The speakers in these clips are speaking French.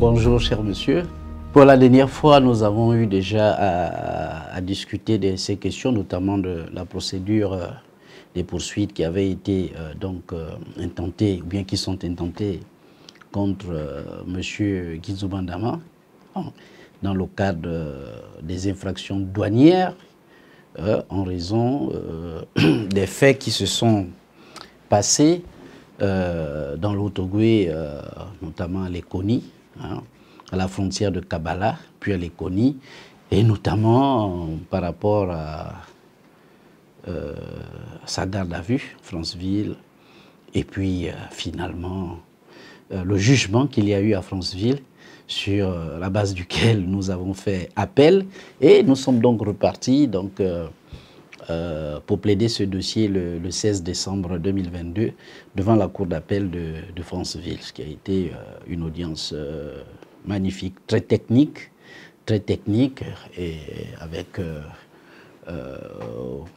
Bonjour, cher monsieur. Pour la dernière fois, nous avons eu déjà à discuter de ces questions, notamment de la procédure des poursuites qui avaient été intentées, ou bien qui sont intentées contre monsieur Guizou Bandama, dans le cadre des infractions douanières, en raison des faits qui se sont passés dans l'Outogoué, notamment à Lekoni, à la frontière de Kabala, puis à Lekoni, et notamment par rapport à sa garde à vue, Franceville, et puis finalement le jugement qu'il y a eu à Franceville, sur la base duquel nous avons fait appel, et nous sommes donc repartis pour plaider ce dossier le 16 décembre 2022 devant la cour d'appel de Franceville, ce qui a été une audience magnifique, très technique et avec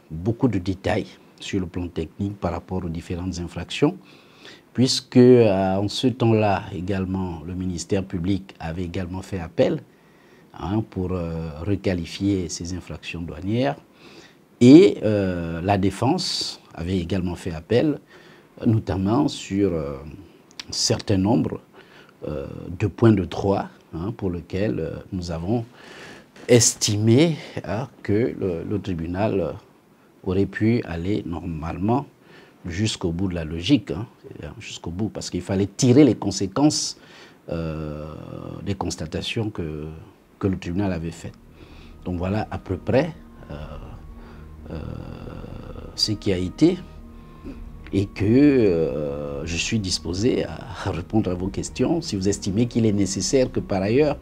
beaucoup de détails sur le plan technique par rapport aux différentes infractions, puisque en ce temps-là également le ministère public avait également fait appel pour requalifier ces infractions douanières. Et la défense avait également fait appel, notamment sur un certain nombre de points de droit pour lesquels nous avons estimé que le tribunal aurait pu aller normalement jusqu'au bout de la logique, jusqu'au bout, parce qu'il fallait tirer les conséquences des constatations que le tribunal avait faites. Donc voilà à peu près ce qui a été, et que je suis disposé à répondre à vos questions si vous estimez qu'il est nécessaire que par ailleurs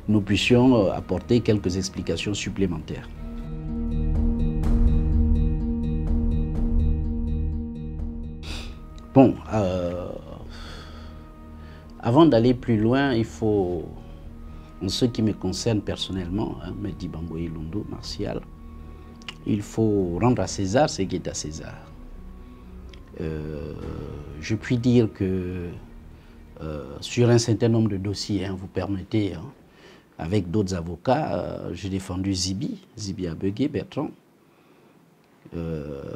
nous puissions apporter quelques explications supplémentaires. Bon, avant d'aller plus loin, il faut, en ce qui me concerne personnellement, Mehdi Bamboye Londo, Martial, il faut rendre à César ce qui est à César. Je puis dire que sur un certain nombre de dossiers, vous permettez, avec d'autres avocats, j'ai défendu Zibi Abegué, Bertrand.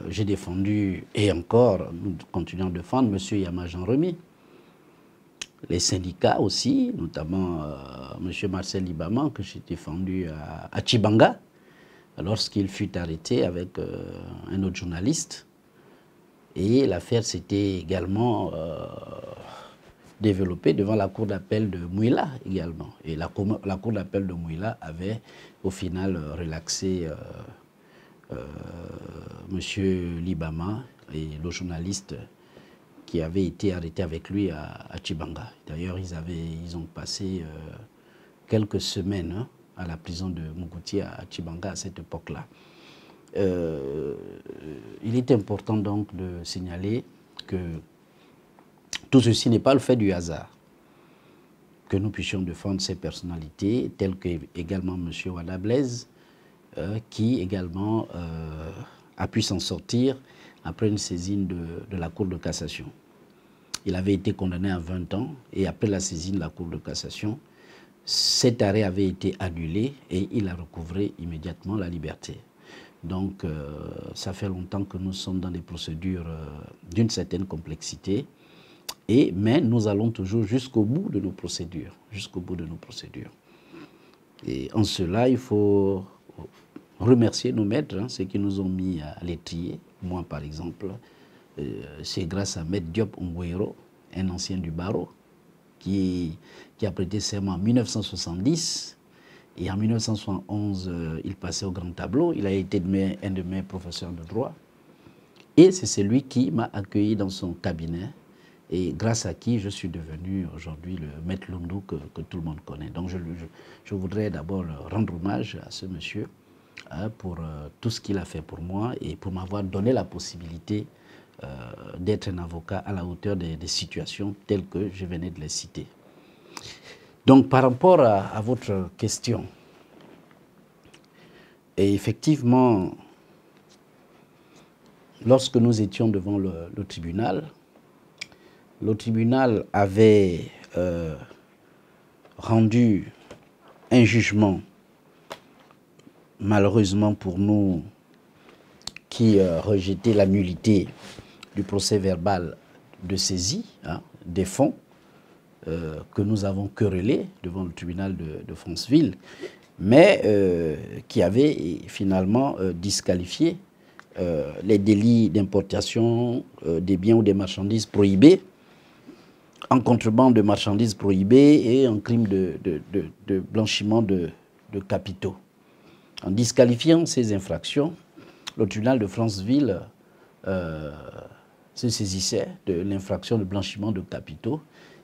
J'ai défendu, et encore, nous continuons de défendre, M. Yama Jean-Remy. Les syndicats aussi, notamment M. Marcel Libama, que j'ai défendu à Tchibanga, lorsqu'il fut arrêté avec un autre journaliste. Et l'affaire s'était également développée devant la cour d'appel de Mouila également. Et la cour d'appel de Mouila avait au final relaxé M. Libama et le journaliste qui avait été arrêté avec lui à Tchibanga. D'ailleurs, ils ont passé quelques semaines à la prison de Mukouti à Tchibanga à cette époque-là. Il est important donc de signaler que tout ceci n'est pas le fait du hasard. Que nous puissions défendre ces personnalités, telles que également M. Wada Blaise, qui également a pu s'en sortir après une saisine de la Cour de cassation. Il avait été condamné à 20 ans et après la saisine de la Cour de cassation, cet arrêt avait été annulé et il a recouvré immédiatement la liberté. Donc, ça fait longtemps que nous sommes dans des procédures d'une certaine complexité, mais nous allons toujours jusqu'au bout de nos procédures, Et en cela, il faut remercier nos maîtres, ceux qui nous ont mis à l'étrier. Moi, par exemple, c'est grâce à Maître Diop Ongouero, un ancien du barreau, qui a prêté serment en 1970. Et en 1971, il passait au grand tableau. Il a été un de mes professeurs de droit. Et c'est celui qui m'a accueilli dans son cabinet et grâce à qui je suis devenu aujourd'hui le maître Londo que tout le monde connaît. Donc je voudrais d'abord rendre hommage à ce monsieur pour tout ce qu'il a fait pour moi et pour m'avoir donné la possibilité d'être un avocat à la hauteur des situations telles que je venais de les citer. Donc par rapport à votre question, et effectivement, lorsque nous étions devant le tribunal avait rendu un jugement, malheureusement pour nous, qui rejetait la nullité du procès verbal de saisie des fonds que nous avons querellés devant le tribunal de Franceville, mais qui avait finalement disqualifié les délits d'importation des biens ou des marchandises prohibés, en contrebande de marchandises prohibées et en crime de blanchiment de capitaux. En disqualifiant ces infractions, le tribunal de Franceville se saisissait de l'infraction de blanchiment de capitaux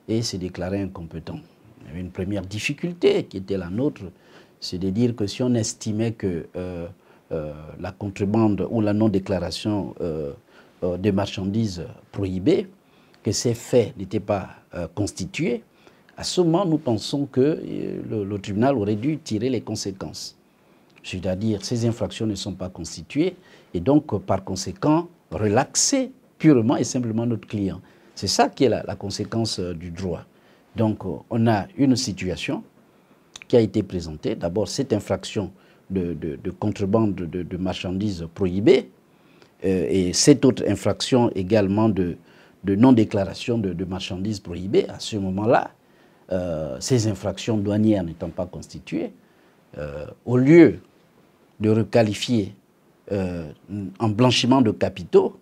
et s'est déclaré incompétent. Il y avait une première difficulté qui était la nôtre, c'est de dire que si on estimait que la contrebande ou la non-déclaration des marchandises prohibées, que ces faits n'étaient pas constitués, à ce moment, nous pensons que le tribunal aurait dû tirer les conséquences. C'est-à-dire, ces infractions ne sont pas constituées et donc, par conséquent, relaxer purement et simplement notre client. C'est ça qui est la conséquence du droit. Donc, on a une situation qui a été présentée. D'abord, cette infraction de contrebande de marchandises prohibées et cette autre infraction également de non-déclaration de marchandises prohibées. À ce moment-là, ces infractions douanières n'étant pas constituées, au lieu de requalifier en blanchiment de capitaux,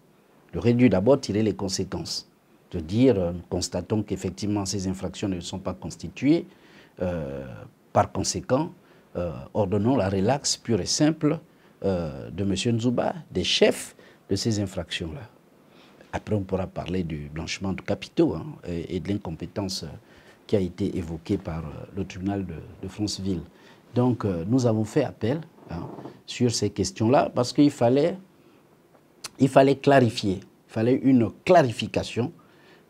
il aurait dû d'abord tirer les conséquences. De dire, nous constatons qu'effectivement ces infractions ne sont pas constituées, par conséquent, ordonnons la relaxe pure et simple de M. Nzouba, des chefs de ces infractions-là. Après, on pourra parler du blanchiment de capitaux et de l'incompétence qui a été évoquée par le tribunal de Franceville. Donc, nous avons fait appel sur ces questions-là parce qu'il fallait clarifier, il fallait une clarification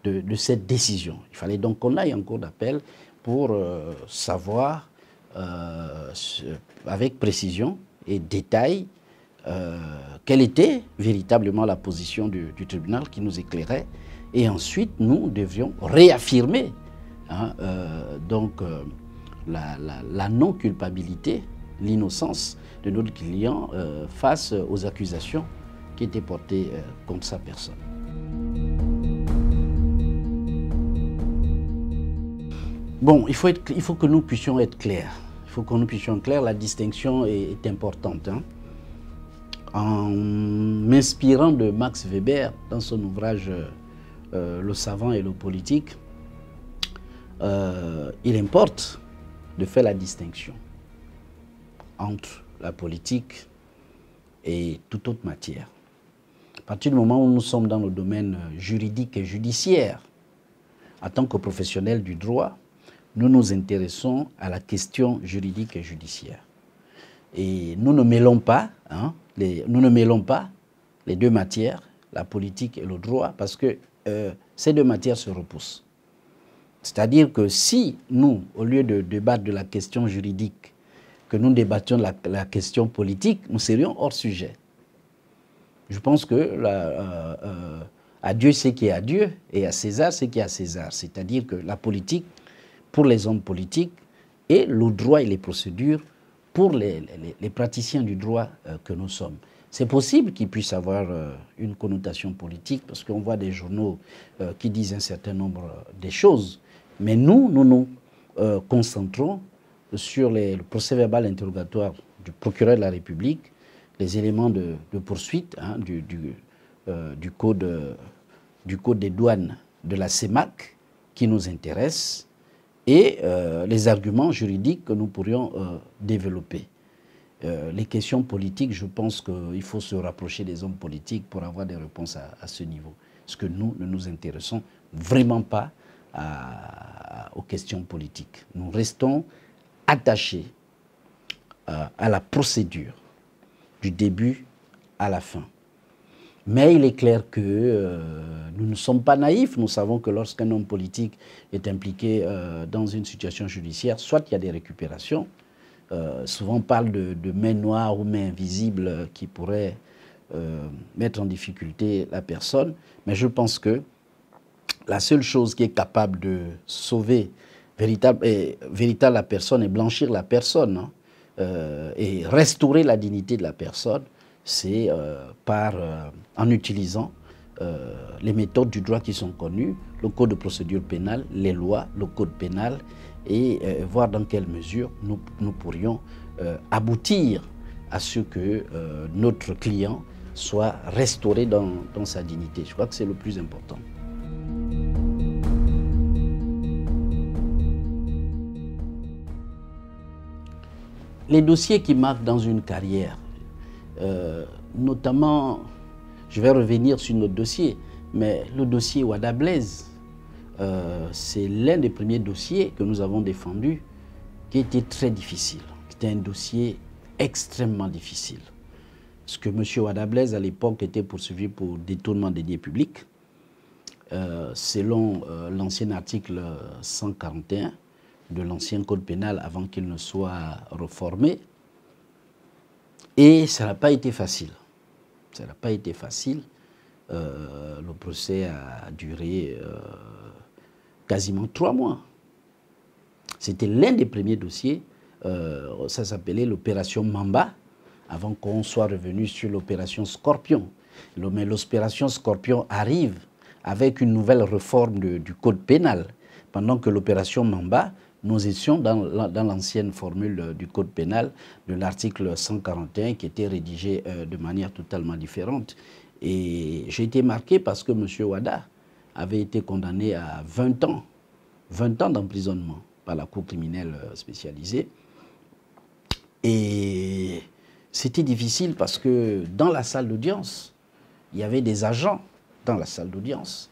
de cette décision. Il fallait donc qu'on aille en cour d'appel pour savoir avec précision et détail quelle était véritablement la position du tribunal qui nous éclairait. Et ensuite, nous devions réaffirmer la non-culpabilité, l'innocence de notre client face aux accusations qui étaient portées contre sa personne. Bon, il faut que nous puissions être clairs. Il faut que nous puissions être clairs. La distinction est importante. En m'inspirant de Max Weber dans son ouvrage Le savant et le politique, il importe de faire la distinction entre la politique et toute autre matière. À partir du moment où nous sommes dans le domaine juridique et judiciaire, en tant que professionnels du droit, nous nous intéressons à la question juridique et judiciaire. Et nous ne mêlons pas, les deux matières, la politique et le droit, parce que ces deux matières se repoussent. C'est-à-dire que si nous, au lieu de débattre de la question juridique, que nous débattions de la question politique, nous serions hors sujet. Je pense que à Dieu ce qui est à Dieu et à César ce qui est à César. C'est-à-dire que la politique pour les hommes politiques et le droit et les procédures pour les praticiens du droit que nous sommes. C'est possible qu'il puisse avoir une connotation politique parce qu'on voit des journaux qui disent un certain nombre de choses. Mais nous nous concentrons sur le procès verbal interrogatoire du procureur de la République, les éléments de poursuite du code des douanes de la CEMAC qui nous intéressent et les arguments juridiques que nous pourrions développer. Les questions politiques, je pense qu'il faut se rapprocher des hommes politiques pour avoir des réponses à ce niveau. Parce que nous ne nous intéressons vraiment pas aux questions politiques. Nous restons attachés à la procédure, du début à la fin. Mais il est clair que nous ne sommes pas naïfs. Nous savons que lorsqu'un homme politique est impliqué dans une situation judiciaire, soit il y a des récupérations, souvent on parle de mains noires ou mains invisibles qui pourraient mettre en difficulté la personne, mais je pense que la seule chose qui est capable de sauver véritable la personne et blanchir la personne, hein, et restaurer la dignité de la personne, c'est en utilisant les méthodes du droit qui sont connues, le code de procédure pénale, les lois, le code pénal, et voir dans quelle mesure nous pourrions aboutir à ce que notre client soit restauré dans sa dignité. Je crois que c'est le plus important. Les dossiers qui marquent dans une carrière, notamment, je vais revenir sur notre dossier, mais le dossier Wada Blaise, c'est l'un des premiers dossiers que nous avons défendus qui était très difficile. C'était un dossier extrêmement difficile. Parce que M. Wada Blaise, à l'époque, était poursuivi pour détournement des deniers publics, selon l'ancien article 141 de l'ancien code pénal avant qu'il ne soit reformé. Et ça n'a pas été facile. Ça n'a pas été facile. Le procès a duré quasiment 3 mois. C'était l'un des premiers dossiers. Ça s'appelait l'opération Mamba, avant qu'on soit revenu sur l'opération Scorpion. Mais l'opération Scorpion arrive avec une nouvelle réforme du code pénal. Pendant que l'opération Mamba, nous étions dans l'ancienne formule du code pénal de l'article 141 qui était rédigé de manière totalement différente. Et j'ai été marqué parce que M. Wada avait été condamné à 20 ans d'emprisonnement par la cour criminelle spécialisée. Et c'était difficile parce que dans la salle d'audience, il y avait des agents dans la salle d'audience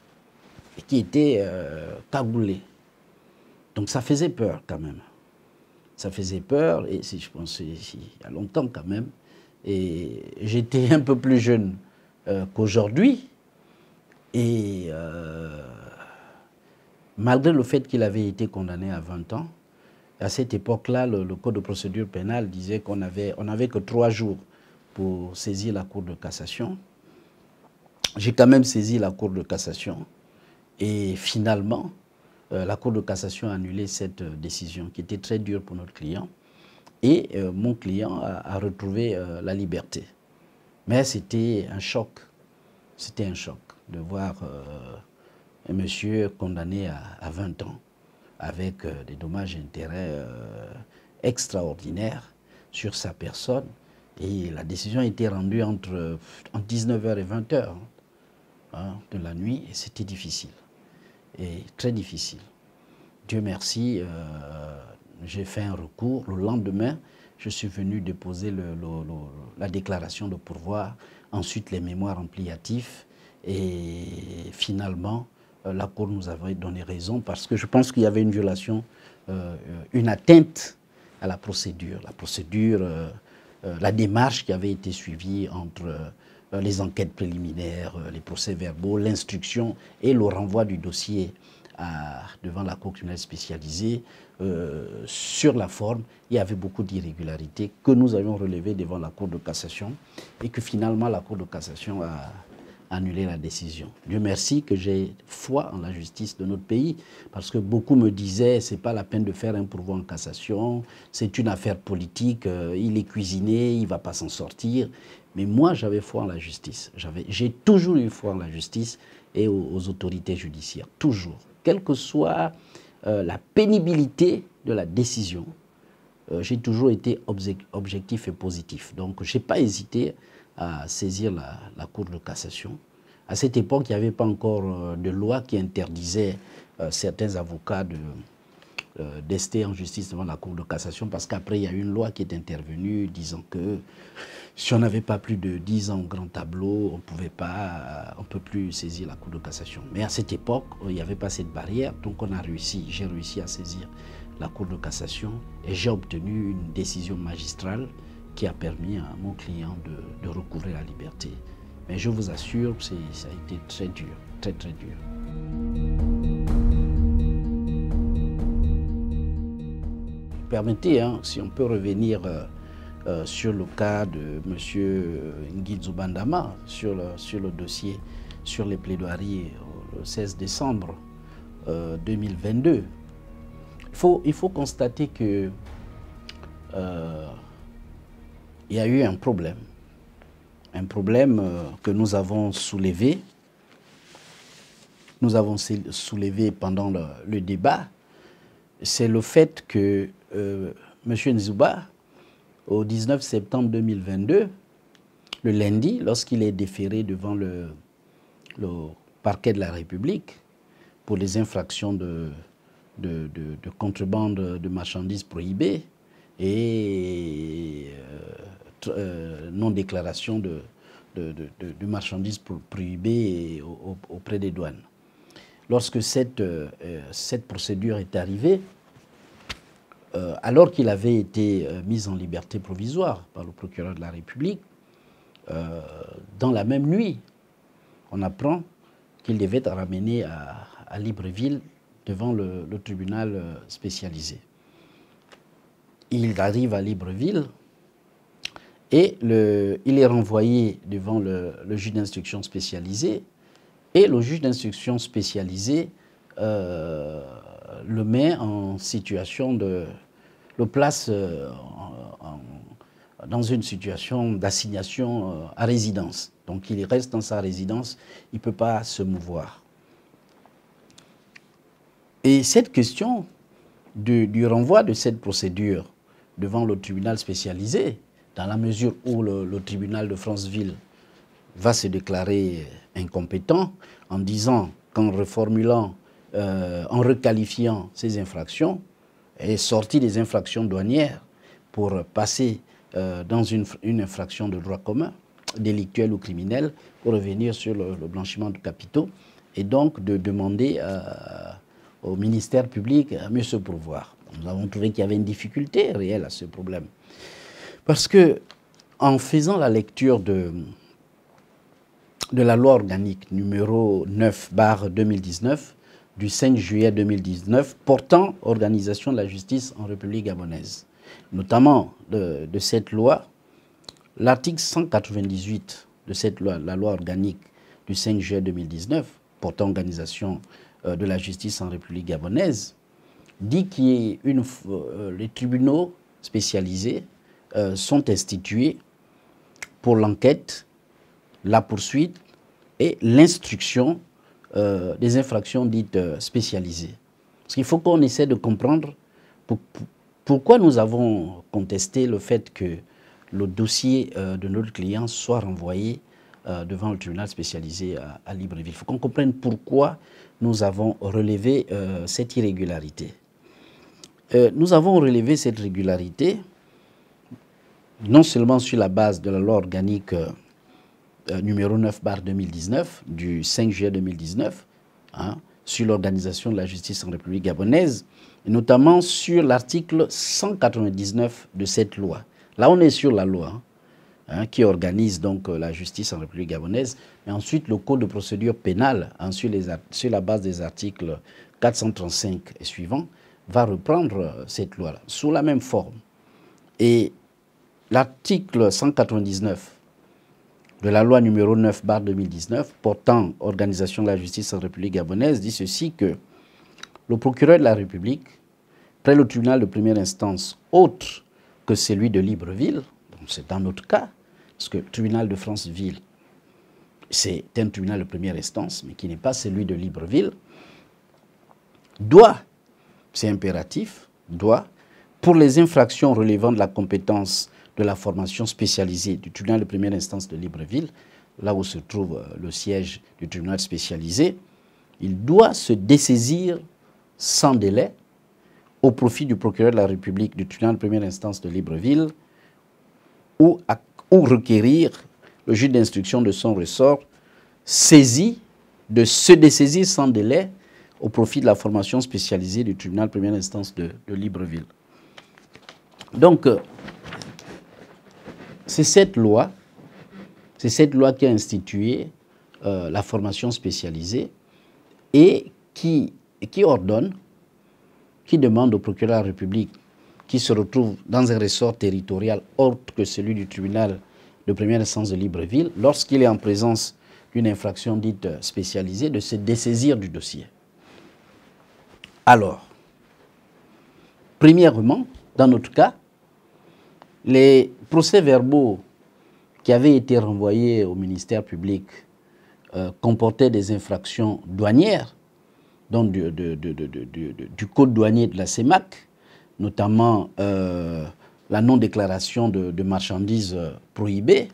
qui étaient cagoulés. Donc ça faisait peur quand même. Ça faisait peur, et je pense il y a longtemps quand même. Et j'étais un peu plus jeune qu'aujourd'hui. Et malgré le fait qu'il avait été condamné à 20 ans, à cette époque-là, le code de procédure pénale disait qu'on n'avait que 3 jours pour saisir la Cour de cassation. J'ai quand même saisi la Cour de cassation. Et finalement, la Cour de cassation a annulé cette décision qui était très dure pour notre client. Et mon client a retrouvé la liberté. Mais c'était un choc. C'était un choc de voir un monsieur condamné à 20 ans avec des dommages et intérêts extraordinaires sur sa personne. Et la décision a été rendue entre 19h et 20h hein, de la nuit. Et c'était difficile. Et très difficile. Dieu merci, j'ai fait un recours. Le lendemain, je suis venu déposer la déclaration de pourvoi, ensuite les mémoires ampliatifs. Et finalement, la Cour nous avait donné raison parce que je pense qu'il y avait une violation, une atteinte à la procédure. La démarche qui avait été suivie entre les enquêtes préliminaires, les procès-verbaux, l'instruction et le renvoi du dossier devant la Cour criminelle spécialisée. Sur la forme, il y avait beaucoup d'irrégularités que nous avions relevées devant la Cour de cassation et que finalement la Cour de cassation a annulé la décision. Dieu merci que j'ai foi en la justice de notre pays, parce que beaucoup me disaient c'est pas la peine de faire un pourvoi en cassation, c'est une affaire politique, il est cuisiné, il va pas s'en sortir. Mais moi j'avais foi en la justice. J'ai toujours eu foi en la justice et aux autorités judiciaires, toujours. Quelle que soit la pénibilité de la décision, j'ai toujours été objectif et positif. Donc je n'ai pas hésité à saisir la Cour de cassation. À cette époque, il n'y avait pas encore de loi qui interdisait certains avocats d'ester en justice devant la Cour de cassation, parce qu'après, il y a eu une loi qui est intervenue disant que si on n'avait pas plus de 10 ans au grand tableau, on ne peut plus saisir la Cour de cassation. Mais à cette époque, il n'y avait pas cette barrière, donc j'ai réussi à saisir la Cour de cassation et j'ai obtenu une décision magistrale qui a permis à mon client de recouvrer la liberté. Mais je vous assure, ça a été très dur, très très dur. Permettez, hein, si on peut revenir sur le cas de M. Ngidzu Bandama, sur le dossier, sur les plaidoiries le 16 décembre 2022. Il faut constater que il y a eu un problème que nous avons soulevé. Nous avons soulevé pendant le débat, c'est le fait que M. Nzouba, au 19 septembre 2022, le lundi, lorsqu'il est déféré devant le parquet de la République pour les infractions de contrebande de marchandises prohibées et non-déclaration de marchandises prohibées auprès des douanes. Lorsque cette procédure est arrivée, alors qu'il avait été mis en liberté provisoire par le procureur de la République, dans la même nuit, on apprend qu'il devait être ramené à Libreville devant le tribunal spécialisé. Il arrive à Libreville et il est renvoyé devant le juge d'instruction spécialisé, et le juge d'instruction spécialisé le met en situation le place dans une situation d'assignation à résidence. Donc il reste dans sa résidence, il ne peut pas se mouvoir. Et cette question du renvoi de cette procédure devant le tribunal spécialisé, dans la mesure où le tribunal de Franceville va se déclarer incompétent en disant qu'en reformulant, en requalifiant ces infractions, est sorti des infractions douanières pour passer dans une infraction de droit commun, délictuelle ou criminelle, pour revenir sur le blanchiment de capitaux, et donc de demander au ministère public à mieux se pourvoir. Nous avons trouvé qu'il y avait une difficulté réelle à ce problème. Parce que, en faisant la lecture de la loi organique numéro 9/2019 du 5 juillet 2019 portant organisation de la justice en République gabonaise, notamment de cette loi, l'article 198 de cette loi, la loi organique du 5 juillet 2019 portant organisation de la justice en République gabonaise, dit que les tribunaux spécialisés sont institués pour l'enquête, la poursuite et l'instruction des infractions dites spécialisées. Parce qu'il faut qu'on essaie de comprendre pourquoi nous avons contesté le fait que le dossier de notre client soit renvoyé devant le tribunal spécialisé à Libreville. Il faut qu'on comprenne pourquoi nous avons relevé cette irrégularité. Nous avons relevé cette régularité non seulement sur la base de la loi organique numéro 9/2019 du 5 juillet 2019, sur l'organisation de la justice en République gabonaise, et notamment sur l'article 199 de cette loi. Là, on est sur la loi qui organise donc la justice en République gabonaise, mais ensuite le code de procédure pénale, sur la base des articles 435 et suivants, va reprendre cette loi-là, sous la même forme. Et l'article 199 de la loi numéro 9/2019 portant organisation de la justice en République gabonaise dit ceci, que le procureur de la République, près le tribunal de première instance autre que celui de Libreville, c'est dans notre cas, parce que le tribunal de Franceville, c'est un tribunal de première instance, mais qui n'est pas celui de Libreville, doit, c'est impératif, doit, pour les infractions relevant de la compétence de la formation spécialisée du tribunal de première instance de Libreville, là où se trouve le siège du tribunal spécialisé, il doit se dessaisir sans délai au profit du procureur de la République du tribunal de première instance de Libreville ou requérir le juge d'instruction de son ressort de se dessaisir sans délai au profit de la formation spécialisée du tribunal de première instance de Libreville. Donc, c'est cette loi qui a institué la formation spécialisée et qui ordonne, qui demande au procureur de la République, qui se retrouve dans un ressort territorial autre que celui du tribunal de première instance de Libreville, lorsqu'il est en présence d'une infraction dite spécialisée, de se dessaisir du dossier. Alors, Premièrement, dans notre cas, les procès-verbaux qui avaient été renvoyés au ministère public comportaient des infractions douanières, donc du code douanier de la CEMAC, notamment la non-déclaration de marchandises prohibées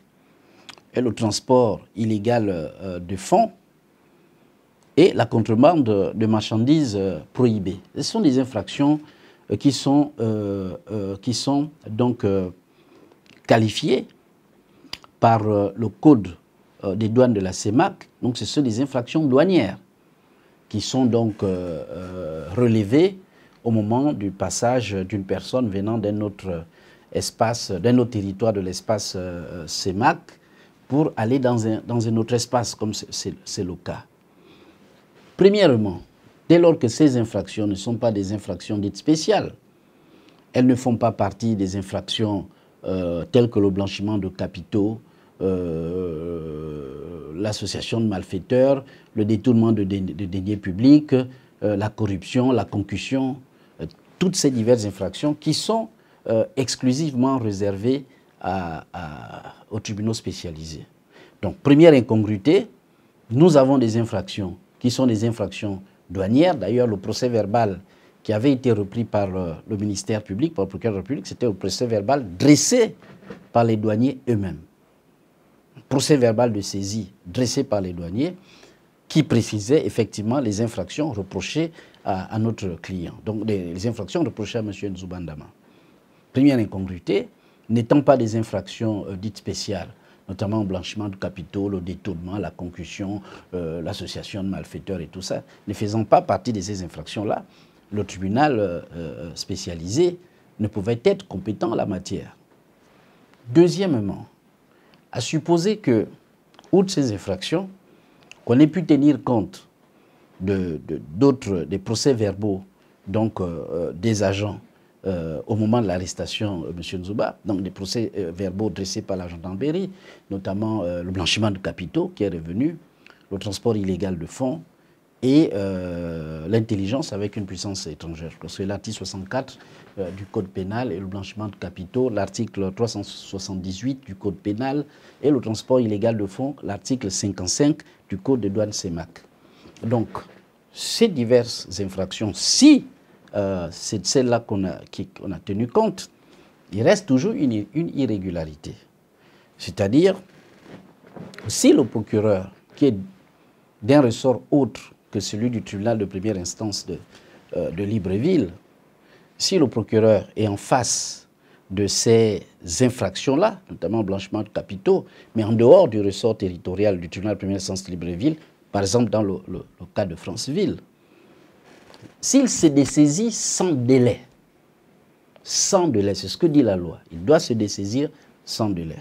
et le transport illégal de fonds et la contrebande de marchandises prohibées. Ce sont des infractions qui sont donc qualifiées par le code des douanes de la CEMAC. Donc ce sont des infractions douanières qui sont donc relevées au moment du passage d'une personne venant d'un autre espace, d'un autre territoire de l'espace CEMAC pour aller dans un autre espace, comme c'est le cas. Premièrement, dès lors que ces infractions ne sont pas des infractions dites spéciales, elles ne font pas partie des infractions telles que le blanchiment de capitaux, l'association de malfaiteurs, le détournement de deniers publics, la corruption, la concussion, toutes ces diverses infractions qui sont exclusivement réservées aux tribunaux spécialisés. Donc, première incongruité, nous avons des infractions qui sont des infractions douanières. D'ailleurs, le procès verbal qui avait été repris par le ministère public, par le procureur de la République, c'était le procès verbal dressé par les douaniers eux-mêmes. Procès verbal de saisie dressé par les douaniers qui précisait effectivement les infractions reprochées à notre client. Donc, les infractions reprochées à M. Nzouba Ndama. Première incongruité, n'étant pas des infractions dites spéciales, notamment le blanchiment de capitaux, le détournement, la concussion, l'association de malfaiteurs et tout ça, ne faisant pas partie de ces infractions-là, le tribunal spécialisé ne pouvait être compétent en la matière. Deuxièmement, à supposer que, outre ces infractions, qu'on ait pu tenir compte des procès-verbaux donc des agents au moment de l'arrestation de M. Nzouba, donc des procès-verbaux dressés par la gendarmerie, notamment le blanchiment de capitaux qui est revenu, le transport illégal de fonds et l'intelligence avec une puissance étrangère. C'est l'article 64 du Code pénal et le blanchiment de capitaux, l'article 378 du Code pénal et le transport illégal de fonds, l'article 55 du Code des douanes CEMAC. Donc, ces diverses infractions, si c'est celle-là qu'on a tenu compte, il reste toujours une irrégularité. C'est-à-dire, si le procureur, qui est d'un ressort autre que celui du tribunal de première instance de Libreville, si le procureur est en face de ces infractions-là, notamment blanchiment de capitaux, mais en dehors du ressort territorial du tribunal de première instance de Libreville, par exemple dans le cas de Franceville, s'il se dessaisit sans délai, c'est ce que dit la loi, il doit se dessaisir sans délai.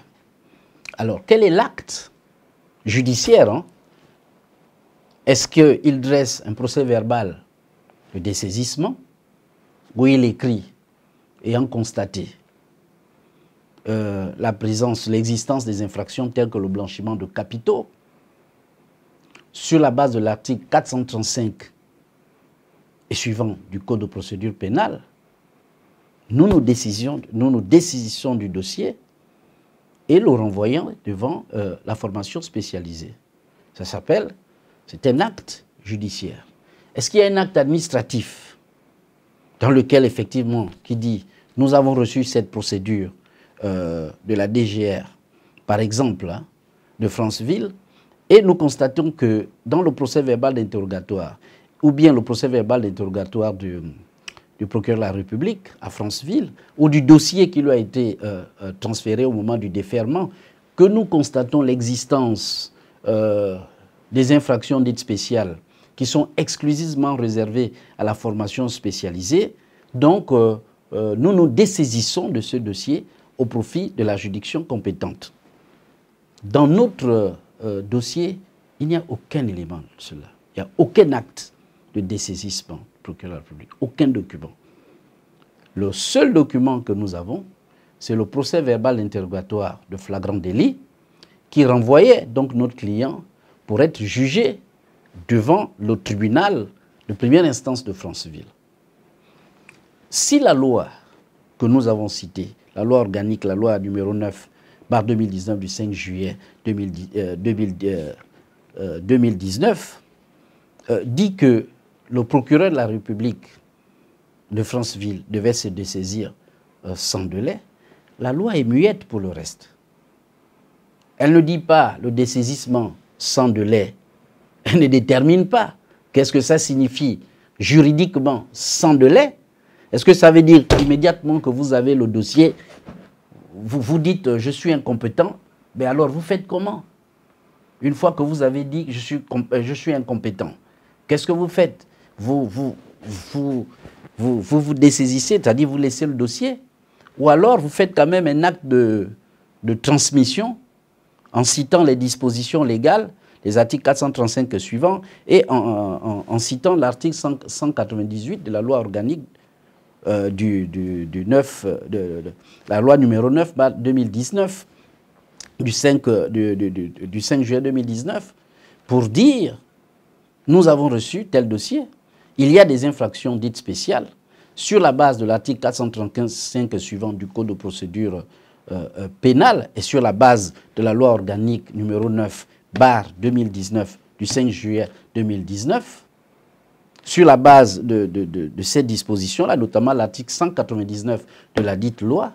Alors, quel est l'acte judiciaire Est-ce qu'il dresse un procès verbal de dessaisissement où il écrit, ayant constaté la présence, l'existence des infractions telles que le blanchiment de capitaux, sur la base de l'article 435 et suivant du Code de procédure pénale, nous nous dessaisissons du dossier et le renvoyons devant la formation spécialisée. Ça s'appelle, c'est un acte judiciaire. Est-ce qu'il y a un acte administratif dans lequel, effectivement, qui dit « nous avons reçu cette procédure de la DGR, par exemple, de Franceville, et nous constatons que dans le procès verbal d'interrogatoire, ou bien le procès verbal d'interrogatoire du procureur de la République à Franceville, ou du dossier qui lui a été transféré au moment du déferment, que nous constatons l'existence des infractions dites spéciales qui sont exclusivement réservées à la formation spécialisée. Donc, nous nous dessaisissons de ce dossier au profit de la juridiction compétente. Dans notre dossier, il n'y a aucun élément de cela. Il n'y a aucun acte de dessaisissement du procureur de la République, aucun document. Le seul document que nous avons, c'est le procès verbal interrogatoire de flagrant délit qui renvoyait donc notre client pour être jugé devant le tribunal de première instance de Franceville. Si la loi que nous avons citée, la loi organique, la loi numéro 9/2019 du 5 juillet 2019, dit que le procureur de la République de Franceville devait se dessaisir sans délai, la loi est muette pour le reste. Elle ne dit pas le dessaisissement sans délai. Elle ne détermine pas. Qu'est-ce que ça signifie juridiquement sans délai? Est-ce que ça veut dire immédiatement que vous avez le dossier, vous dites je suis incompétent, mais alors vous faites comment? Une fois que vous avez dit je suis incompétent, qu'est-ce que vous faites? Vous dessaisissez, c'est-à-dire vous laissez le dossier, ou alors vous faites quand même un acte de transmission en citant les dispositions légales, les articles 435 et suivants, et en citant l'article 198 de la loi organique la loi numéro 9/2019 du 5 juillet 2019, pour dire nous avons reçu tel dossier. Il y a des infractions dites spéciales sur la base de l'article 435 et suivant du Code de procédure pénale et sur la base de la loi organique numéro 9/2019 du 5 juillet 2019. Sur la base de ces dispositions-là, notamment l'article 199 de la dite loi,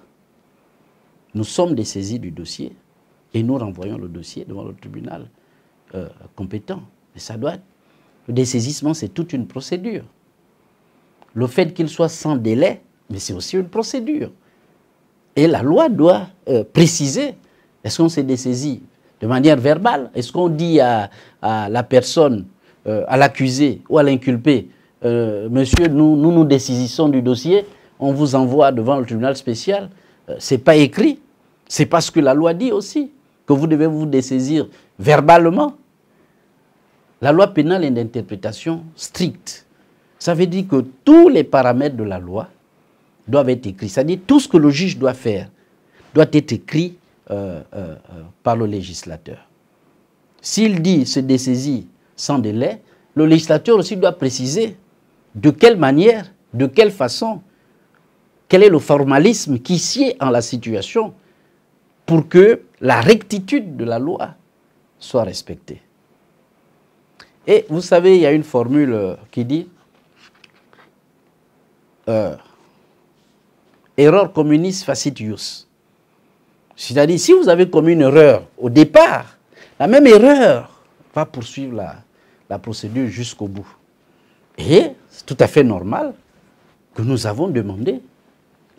nous sommes dessaisis du dossier et nous renvoyons le dossier devant le tribunal compétent. Mais ça doit être... Le dessaisissement, c'est toute une procédure. Le fait qu'il soit sans délai, mais c'est aussi une procédure. Et la loi doit préciser, est-ce qu'on s'est dessaisi de manière verbale? Est-ce qu'on dit à la personne, à l'accusé ou à l'inculpé, monsieur, nous dessaisissons du dossier, on vous envoie devant le tribunal spécial? Ce n'est pas écrit. C'est parce que la loi dit aussi que vous devez vous dessaisir verbalement. La loi pénale est d'interprétation stricte. Ça veut dire que tous les paramètres de la loi doivent être écrits. C'est-à-dire tout ce que le juge doit faire doit être écrit par le législateur. S'il dit se dessaisir sans délai, le législateur aussi doit préciser de quelle manière, de quelle façon, quel est le formalisme qui sied en la situation pour que la rectitude de la loi soit respectée. Et vous savez, il y a une formule qui dit error communis facit ius. C'est-à-dire, si vous avez commis une erreur au départ, la même erreur va poursuivre la procédure jusqu'au bout. Et c'est tout à fait normal que nous avons demandé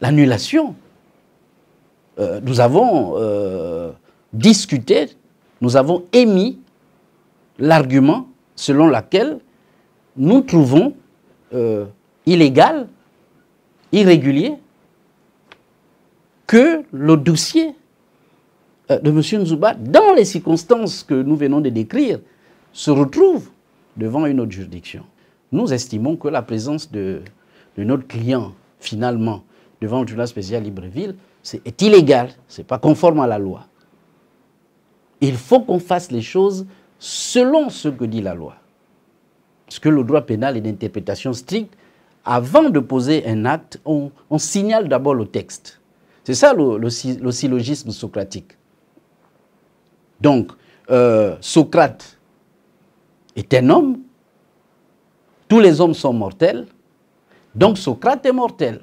l'annulation. Nous avons discuté, nous avons émis l'argument selon lequel nous trouvons illégal, irrégulier, que le dossier de M. Nzouba, dans les circonstances que nous venons de décrire, se retrouve devant une autre juridiction. Nous estimons que la présence de notre client, finalement, devant le tribunal spécial Libreville, est illégal, ce n'est pas conforme à la loi. Il faut qu'on fasse les choses selon ce que dit la loi. Parce que le droit pénal est d'interprétation stricte. Avant de poser un acte, on signale d'abord le texte. C'est ça le syllogisme socratique. Donc, Socrate est un homme, tous les hommes sont mortels, donc Socrate est mortel.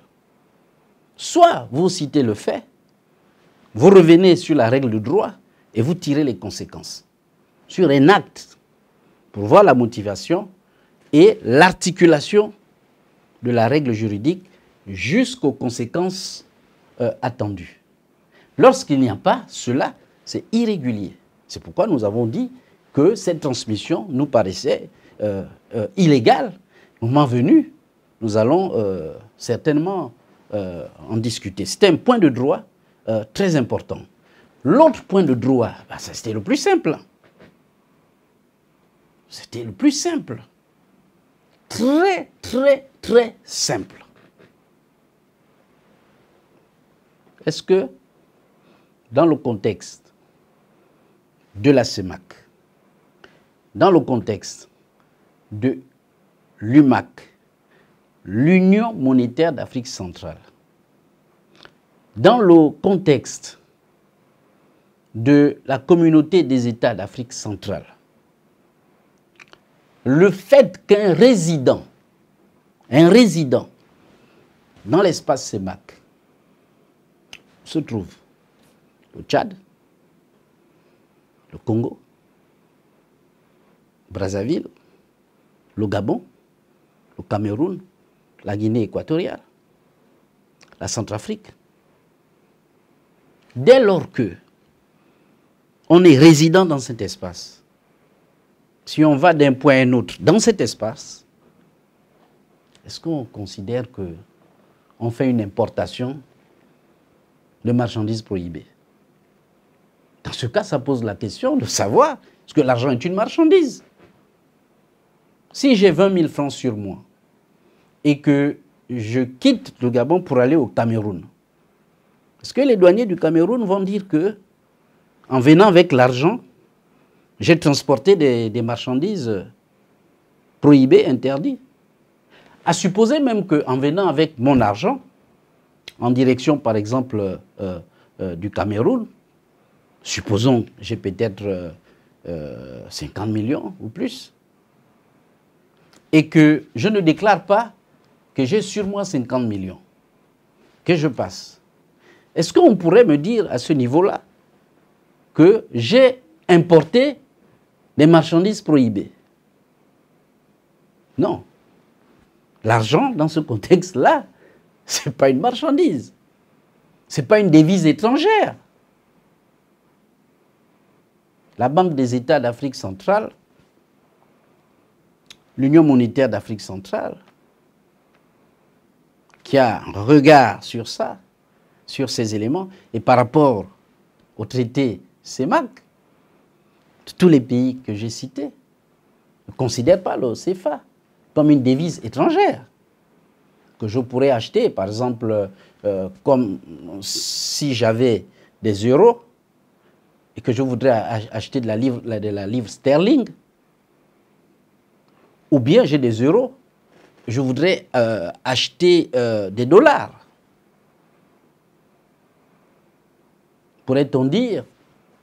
Soit vous citez le fait, vous revenez sur la règle du droit et vous tirez les conséquences sur un acte pour voir la motivation et l'articulation de la règle juridique jusqu'aux conséquences attendues. Lorsqu'il n'y a pas cela, c'est irrégulier. C'est pourquoi nous avons dit que cette transmission nous paraissait illégale. Au moment venu, nous allons certainement en discuter. C'était un point de droit très important. L'autre point de droit, c'était le plus simple. C'était le plus simple. Très, très, très simple. Est-ce que, dans le contexte de la CEMAC, dans le contexte de l'UMAC l'Union monétaire d'Afrique centrale, dans le contexte de la communauté des États d'Afrique centrale, le fait qu'un résident dans l'espace CEMAC se trouve au Tchad, le Congo, Brazzaville, le Gabon, le Cameroun, la Guinée équatoriale, la Centrafrique. Dès lors que on est résident dans cet espace, si on va d'un point à un autre dans cet espace, est-ce qu'on considère qu'on fait une importation de marchandises prohibées? Dans ce cas, ça pose la question de savoir, est-ce que l'argent est une marchandise? Si j'ai 20 000 francs sur moi et que je quitte le Gabon pour aller au Cameroun, est-ce que les douaniers du Cameroun vont dire que, en venant avec l'argent, j'ai transporté des marchandises prohibées, interdites? À supposer même qu'en venant avec mon argent, en direction par exemple du Cameroun, supposons que j'ai peut-être 50 millions ou plus, et que je ne déclare pas que j'ai sur moi 50 millions, que je passe. Est-ce qu'on pourrait me dire à ce niveau-là que j'ai importé des marchandises prohibées? Non. L'argent, dans ce contexte-là, ce n'est pas une marchandise. Ce n'est pas une devise étrangère. La Banque des États d'Afrique centrale, l'Union monétaire d'Afrique centrale, qui a un regard sur ça, sur ces éléments, et par rapport au traité CEMAC, tous les pays que j'ai cités ne considèrent pas le CFA comme une devise étrangère que je pourrais acheter, par exemple, comme si j'avais des euros et que je voudrais acheter de la livre sterling, ou bien j'ai des euros, je voudrais acheter des dollars. Pourrait-on dire,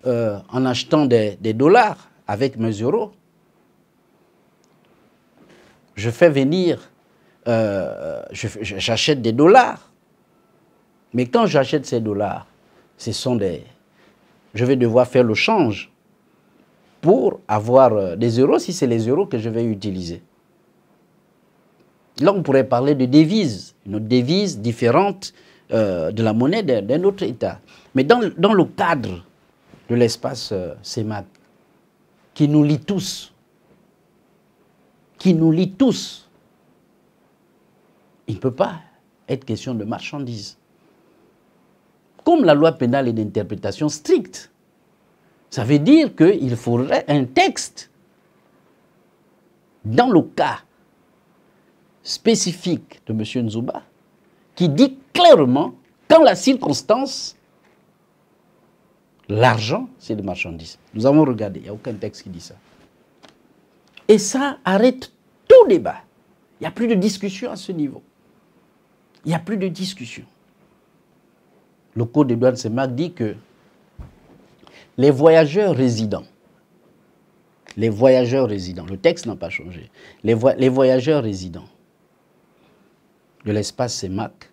en achetant des dollars avec mes euros, je fais venir, j'achète des dollars. Mais quand j'achète ces dollars, je vais devoir faire le change pour avoir des euros, si c'est les euros que je vais utiliser. Là, on pourrait parler de devises, une devise différente de la monnaie d'un autre État. Mais dans le cadre de l'espace CEMAC, qui nous lie tous, il ne peut pas être question de marchandises. Comme la loi pénale est d'interprétation stricte, ça veut dire qu'il faudrait un texte dans le cas spécifique de M. Nzouba qui dit clairement qu'en la circonstance, l'argent, c'est des marchandises. Nous avons regardé, il n'y a aucun texte qui dit ça. Et ça arrête tout débat. Il n'y a plus de discussion à ce niveau. Il n'y a plus de discussion. Le Code des douanes CEMAC dit que les voyageurs résidents, le texte n'a pas changé, les voyageurs résidents de l'espace CEMAC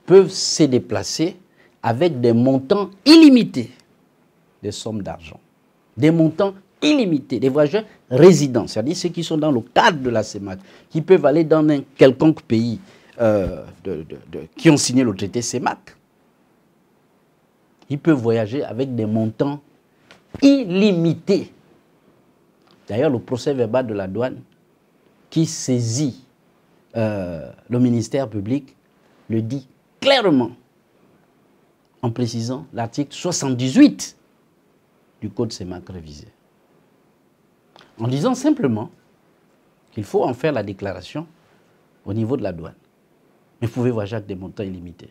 peuvent se déplacer avec des montants illimités, des sommes d'argent, des montants illimités, des voyageurs résidents, c'est-à-dire ceux qui sont dans le cadre de la CEMAC, qui peuvent aller dans un quelconque pays qui ont signé le traité CEMAC. Ils peuvent voyager avec des montants illimités. D'ailleurs, le procès verbal de la douane qui saisit le ministère public le dit clairement en précisant l'article 78 du Code CEMAC révisé. En disant simplement qu'il faut en faire la déclaration au niveau de la douane. Mais vous pouvez voyager avec des montants illimités.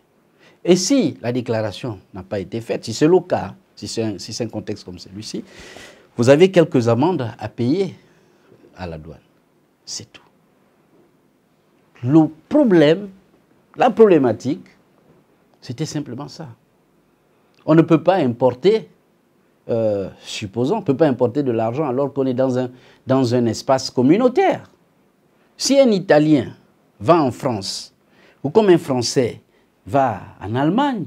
Et si la déclaration n'a pas été faite, si c'est le cas, si c'est un contexte comme celui-ci, vous avez quelques amendes à payer à la douane. C'est tout. Le problème, la problématique, c'était simplement ça. On ne peut pas importer, supposons, on ne peut pas importer de l'argent alors qu'on est dans un espace communautaire. Si un Italien va en France, ou comme un Français va en Allemagne,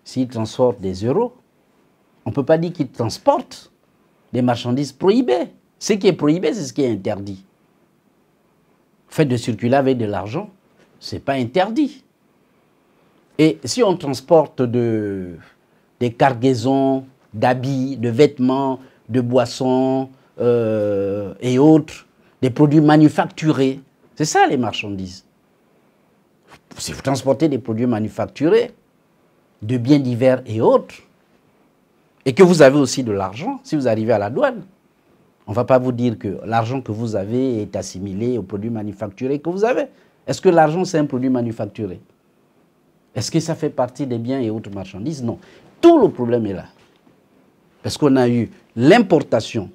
s'il transporte des euros, on ne peut pas dire qu'il transporte des marchandises prohibées. Ce qui est prohibé, c'est ce qui est interdit. Le fait de circuler avec de l'argent, ce n'est pas interdit. Et si on transporte des cargaisons d'habits, de vêtements, de boissons et autres, des produits manufacturés, c'est ça les marchandises. Si vous transportez des produits manufacturés, de biens divers et autres, et que vous avez aussi de l'argent, si vous arrivez à la douane, on ne va pas vous dire que l'argent que vous avez est assimilé aux produits manufacturés que vous avez. Est-ce que l'argent, c'est un produit manufacturé? Est-ce que ça fait partie des biens et autres marchandises? Non. Tout le problème est là. Parce qu'on a eu l'importation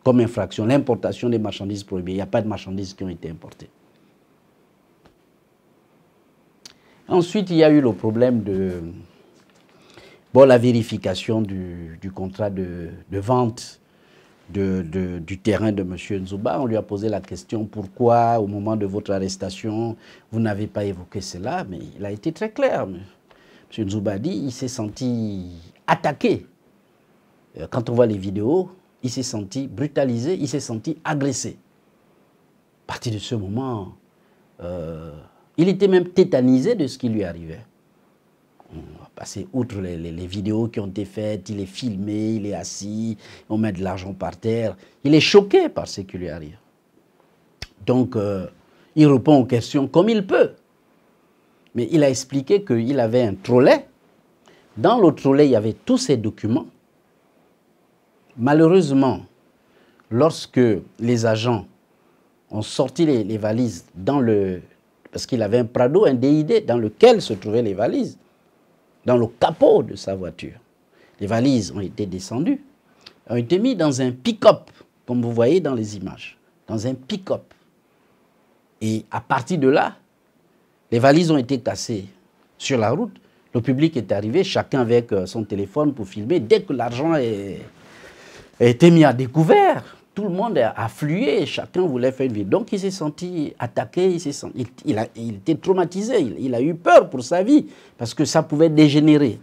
comme infraction, l'importation des marchandises prohibées. Il n'y a pas de marchandises qui ont été importées. Ensuite, il y a eu le problème de la vérification du contrat de vente du terrain de M. Nzouba. On lui a posé la question pourquoi, au moment de votre arrestation, vous n'avez pas évoqué cela. Mais il a été très clair. M. Nzouba a dit qu'il s'est senti attaqué. Quand on voit les vidéos, il s'est senti brutalisé, il s'est senti agressé. À partir de ce moment, il était même tétanisé de ce qui lui arrivait. On va passer outre les vidéos qui ont été faites, il est filmé, il est assis, on met de l'argent par terre. Il est choqué par ce qui lui arrive. Donc, il répond aux questions comme il peut. Mais il a expliqué qu'il avait un trolley. Dans le trolley, il y avait tous ces documents. Malheureusement, lorsque les agents ont sorti les valises parce qu'il avait un Prado, un DID, dans lequel se trouvaient les valises, dans le capot de sa voiture. Les valises ont été descendues, ont été mises dans un pick-up, comme vous voyez dans les images, dans un pick-up. Et à partir de là, les valises ont été cassées sur la route. Le public est arrivé, chacun avec son téléphone pour filmer. Dès que l'argent a été mis à découvert, tout le monde a afflué, chacun voulait faire une vidéo. Donc il s'est senti attaqué, il était traumatisé, il a eu peur pour sa vie, parce que ça pouvait dégénérer.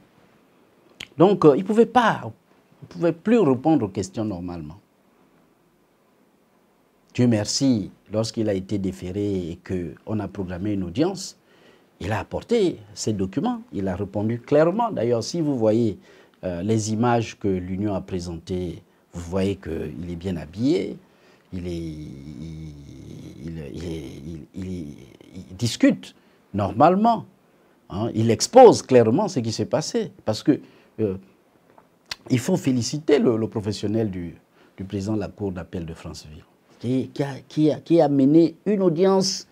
Donc il ne pouvait plus répondre aux questions normalement. Dieu merci, lorsqu'il a été déféré et qu'on a programmé une audience, il a apporté ses documents, il a répondu clairement. D'ailleurs, si vous voyez les images que l'Union a présentées, vous voyez qu'il est bien habillé, il discute normalement, hein, il expose clairement ce qui s'est passé. Parce que il faut féliciter le professionnel du président de la Cour d'appel de Franceville, qui a mené une audience,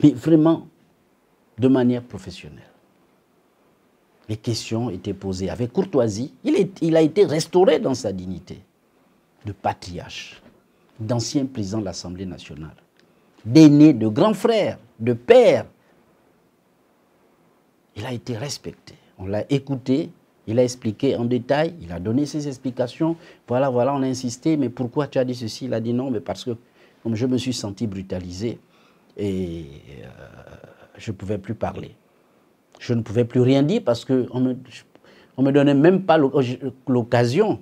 mais vraiment de manière professionnelle. Les questions étaient posées avec courtoisie. Il a été restauré dans sa dignité de patriarche, d'ancien président de l'Assemblée nationale, d'aîné, de grand frère, de père. Il a été respecté. On l'a écouté, il a expliqué en détail, il a donné ses explications. Voilà, on a insisté, mais pourquoi tu as dit ceci? Il a dit non, mais parce que comme je me suis senti brutalisé et je ne pouvais plus parler. Je ne pouvais plus rien dire parce qu'on ne me donnait même pas l'occasion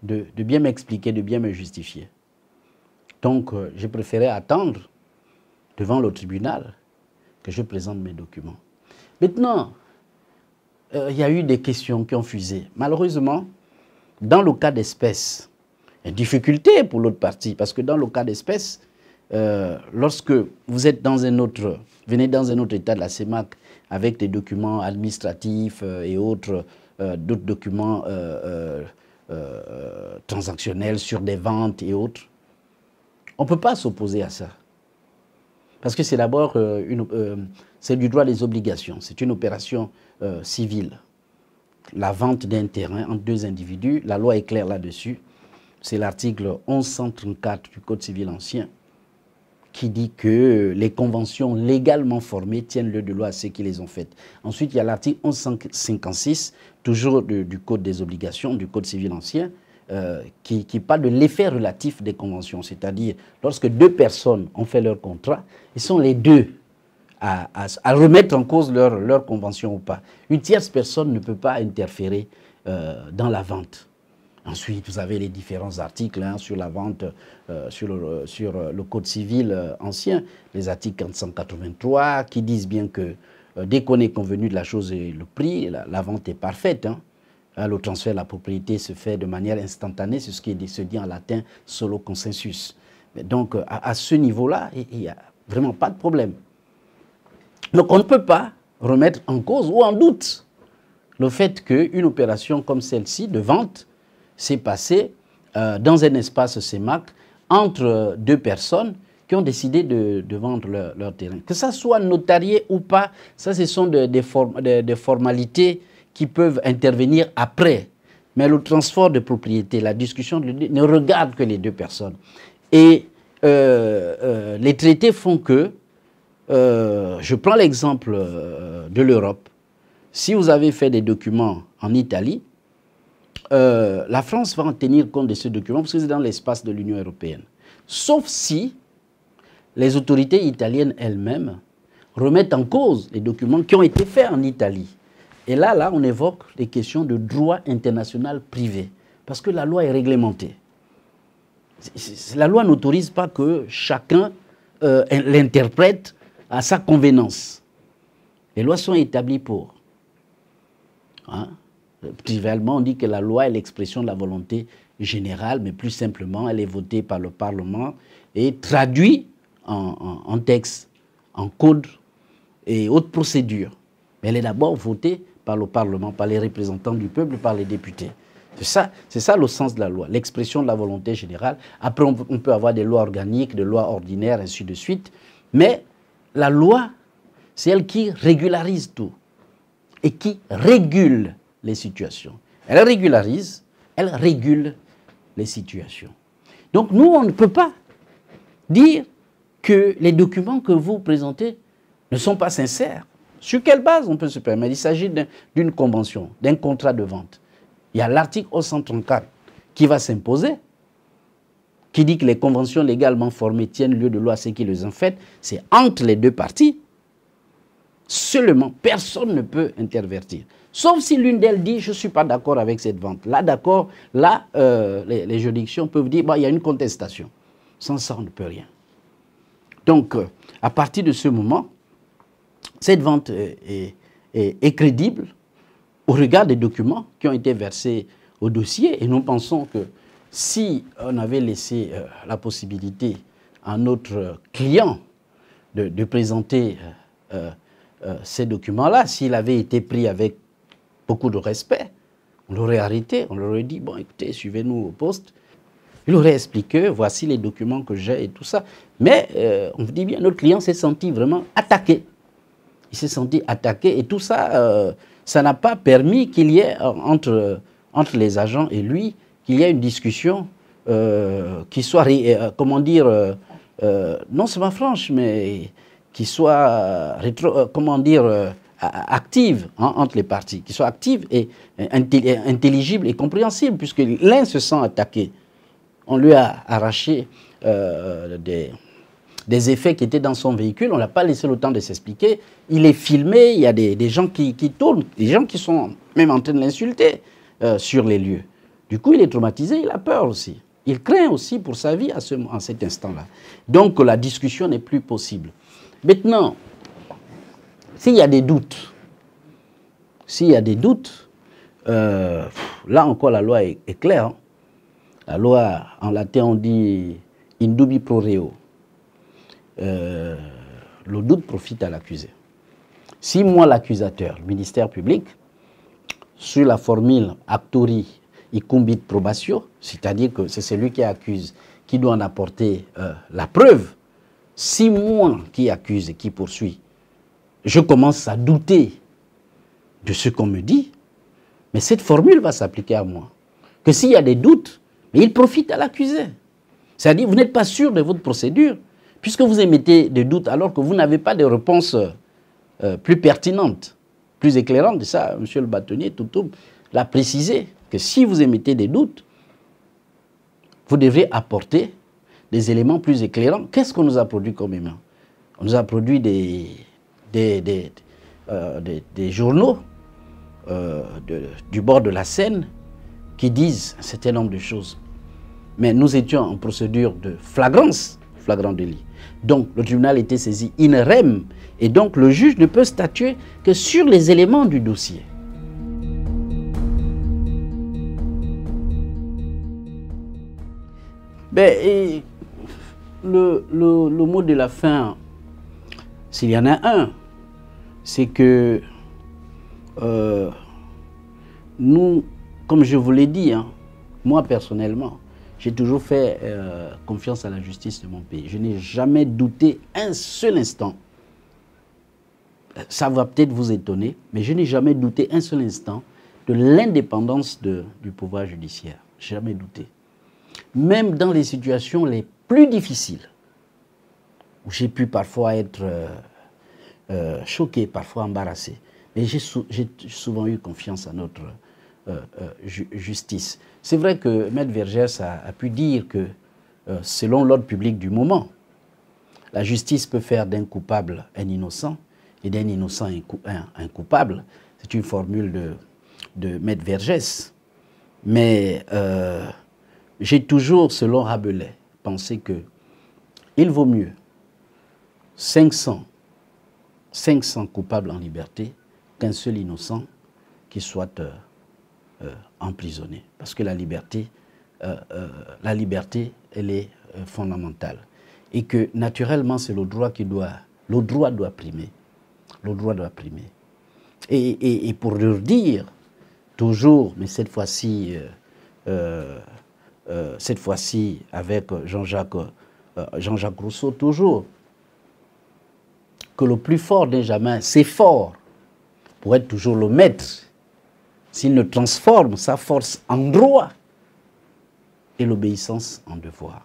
de bien m'expliquer, de bien me justifier. Donc, je préférais attendre devant le tribunal que je présente mes documents. Maintenant, il y a eu des questions qui ont fusé. Malheureusement, dans le cas d'espèce, il y a une difficulté pour l'autre partie, parce que dans le cas d'espèce, lorsque vous êtes venez dans un autre état de la CEMAC avec des documents administratifs et autres, d'autres documents transactionnels sur des ventes et autres, on ne peut pas s'opposer à ça. Parce que c'est d'abord c'est du droit des obligations, c'est une opération civile. La vente d'un terrain entre deux individus, la loi est claire là-dessus. C'est l'article 1134 du Code civil ancien qui dit que les conventions légalement formées tiennent lieu de loi à ceux qui les ont faites. Ensuite, il y a l'article 1156, toujours du Code des obligations, du Code civil ancien, qui parle de l'effet relatif des conventions. C'est-à-dire, lorsque deux personnes ont fait leur contrat, ils sont les deux à remettre en cause leur convention ou pas. Une tierce personne ne peut pas interférer dans la vente. Ensuite, vous avez les différents articles sur la vente, sur le Code civil ancien, les articles 483, qui disent bien que dès qu'on est convenu de la chose et le prix, la vente est parfaite. Le transfert de la propriété se fait de manière instantanée, c'est ce qui se dit en latin « solo consensus ». Donc, à ce niveau-là, il n'y a vraiment pas de problème. Donc, on ne peut pas remettre en cause ou en doute le fait qu'une opération comme celle-ci de vente s'est passée dans un espace CEMAC entre deux personnes qui ont décidé de vendre leur terrain. Que ça soit notarié ou pas, ça ce sont des formalités qui peuvent intervenir après. Mais le transfert de propriété, la discussion ne regarde que les deux personnes. Et les traités font que, je prends l'exemple de l'Europe, si vous avez fait des documents en Italie, la France va en tenir compte de ce document parce que c'est dans l'espace de l'Union européenne. Sauf si les autorités italiennes elles-mêmes remettent en cause les documents qui ont été faits en Italie. Et là, on évoque des questions de droit international privé, parce que la loi est réglementée. La loi n'autorise pas que chacun l'interprète à sa convenance. Les lois sont établies pour. Trivialement, on dit que la loi est l'expression de la volonté générale, mais plus simplement, elle est votée par le Parlement et traduite en texte, en code et autres procédures. Mais elle est d'abord votée par le Parlement, par les représentants du peuple, par les députés. C'est ça le sens de la loi, l'expression de la volonté générale. Après, on peut avoir des lois organiques, des lois ordinaires, ainsi de suite. Mais la loi, c'est elle qui régularise tout et qui régule les situations. Elle régularise, elle régule les situations. Donc nous, on ne peut pas dire que les documents que vous présentez ne sont pas sincères. Sur quelle base on peut se permettre? Il s'agit d'une convention, d'un contrat de vente. Il y a l'article 134 qui va s'imposer, qui dit que les conventions légalement formées tiennent lieu de loi à ceux qui les ont faites. C'est entre les deux parties. Seulement, personne ne peut intervertir. Sauf si l'une d'elles dit « je ne suis pas d'accord avec cette vente ». Là, d'accord, là, les juridictions peuvent dire « il y a une contestation ». Sans ça, on ne peut rien. Donc, à partir de ce moment, cette vente est crédible au regard des documents qui ont été versés au dossier. Et nous pensons que si on avait laissé la possibilité à notre client de présenter ces documents-là, s'il avait été pris avec beaucoup de respect, on l'aurait arrêté, on leur aurait dit, bon écoutez, suivez-nous au poste. Il aurait expliqué, voici les documents que j'ai et tout ça. Mais on vous dit bien, notre client s'est senti vraiment attaqué. Il s'est senti attaqué et tout ça, ça n'a pas permis qu'il y ait entre les agents et lui, qu'il y ait une discussion qui soit, comment dire, non seulement franche, mais qui soit, active entre les parties, qui soit active et intelligible et compréhensible, puisque l'un se sent attaqué. On lui a arraché des effets qui étaient dans son véhicule, on ne l'a pas laissé le temps de s'expliquer. Il est filmé, il y a des gens qui tournent, des gens qui sont même en train de l'insulter sur les lieux. Du coup, il est traumatisé, il a peur aussi. Il craint aussi pour sa vie en cet instant-là. Donc, la discussion n'est plus possible. Maintenant, s'il y a des doutes, là encore la loi est claire. Hein. La loi, en latin, on dit « in dubi pro reo ». Le doute profite à l'accusé. Si moi, l'accusateur, le ministère public, sur la formule actori icumbit probatio, c'est-à-dire que c'est celui qui accuse qui doit en apporter la preuve, si moi qui accuse et qui poursuit, je commence à douter de ce qu'on me dit, mais cette formule va s'appliquer à moi. Que s'il y a des doutes, mais il profite à l'accusé. C'est-à-dire, vous n'êtes pas sûr de votre procédure, Puisque vous émettez des doutes alors que vous n'avez pas de réponses plus pertinentes, plus éclairantes, ça, M. le bâtonnier Toutoum l'a précisé, que si vous émettez des doutes, vous devrez apporter des éléments plus éclairants. Qu'est-ce qu'on nous a produit comme élément? On nous a produit des journaux du bord de la Seine qui disent un certain nombre de choses. Mais nous étions en procédure de flagrant délit. Donc le tribunal était saisi in rem et donc le juge ne peut statuer que sur les éléments du dossier. Ben, le mot de la fin, s'il y en a un, c'est que nous, comme je vous l'ai dit, hein, moi personnellement, j'ai toujours fait confiance à la justice de mon pays. Je n'ai jamais douté un seul instant. Ça va peut-être vous étonner, mais je n'ai jamais douté un seul instant de l'indépendance du pouvoir judiciaire. Jamais douté. Même dans les situations les plus difficiles, où j'ai pu parfois être choqué, parfois embarrassé, mais j'ai souvent eu confiance à notre justice. C'est vrai que Maître Vergès a pu dire que, selon l'ordre public du moment, la justice peut faire d'un coupable un innocent et d'un innocent un coupable. C'est une formule de Maître Vergès. Mais j'ai toujours, selon Rabelais, pensé que il vaut mieux 500 coupables en liberté qu'un seul innocent qui soit emprisonné. Parce que la liberté, elle est fondamentale. Et que, naturellement, c'est le droit doit primer. Le droit doit primer. Et pour leur dire, toujours, mais cette fois-ci avec Jean-Jacques Rousseau, toujours, que le plus fort d'un jamais s'efforce pour être toujours le maître, s'il ne transforme sa force en droit et l'obéissance en devoir.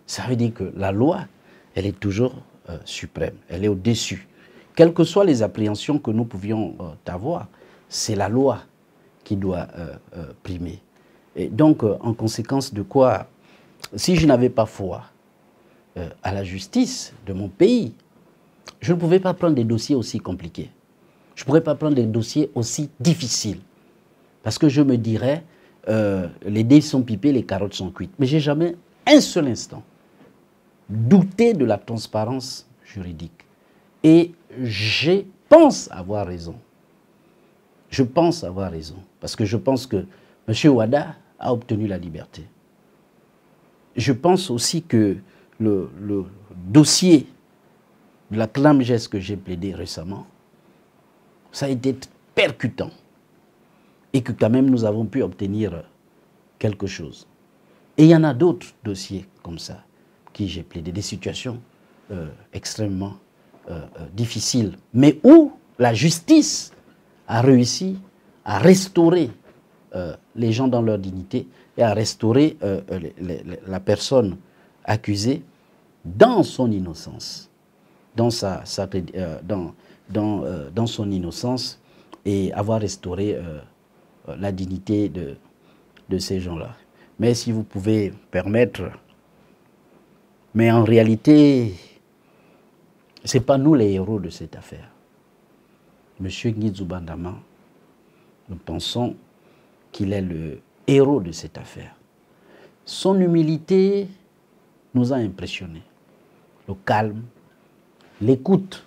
Ça veut dire que la loi, elle est toujours suprême, elle est au-dessus. Quelles que soient les appréhensions que nous pouvions avoir, c'est la loi qui doit primer. Et donc, en conséquence de quoi, si je n'avais pas foi à la justice de mon pays, je ne pouvais pas prendre des dossiers aussi compliqués. Je ne pourrais pas prendre des dossiers aussi difficiles. Parce que je me dirais, les dés sont pipés, les carottes sont cuites. Mais je n'ai jamais un seul instant douté de la transparence juridique. Et je pense avoir raison. Je pense avoir raison. Parce que je pense que M. Ouada a obtenu la liberté. Je pense aussi que le dossier de la clam-geste que j'ai plaidé récemment, ça a été percutant. Et que quand même nous avons pu obtenir quelque chose. Et il y en a d'autres dossiers comme ça, qui j'ai plaidé, des situations extrêmement difficiles, mais où la justice a réussi à restaurer les gens dans leur dignité et à restaurer la personne accusée dans son innocence, dans son innocence, et avoir restauré la dignité de ces gens-là. Mais si vous pouvez permettre, mais en réalité, ce n'est pas nous les héros de cette affaire. Monsieur Ngidzu Bandama, nous pensons qu'il est le héros de cette affaire. Son humilité nous a impressionnés. Le calme, l'écoute.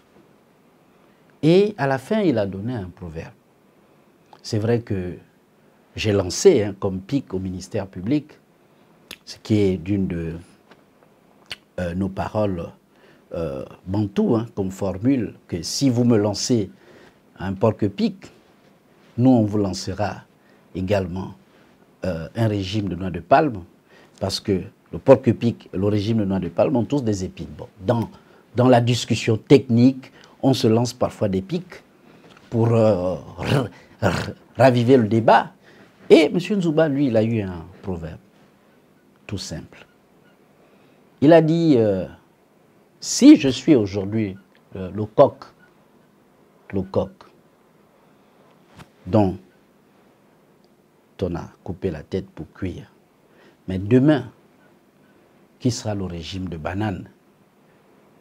Et à la fin, il a donné un proverbe. C'est vrai que j'ai lancé comme pic au ministère public, ce qui est d'une de nos paroles bantou, comme formule, que si vous me lancez un porc-pic, nous on vous lancera également un régime de noix de palme, parce que le porc-pic et le régime de noix de palme ont tous des épines. Bon, dans la discussion technique, on se lance parfois des pics pour raviver le débat. Et M. Nzouba, lui, il a eu un proverbe tout simple. Il a dit Si je suis aujourd'hui le coq dont on a coupé la tête pour cuire, mais demain, qui sera le régime de banane?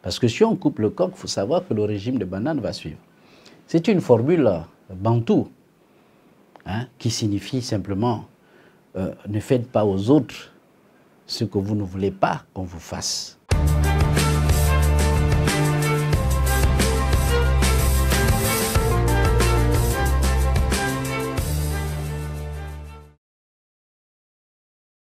Parce que si on coupe le coq, il faut savoir que le régime de banane va suivre. C'est une formule bantou, hein, qui signifie simplement ne faites pas aux autres ce que vous ne voulez pas qu'on vous fasse.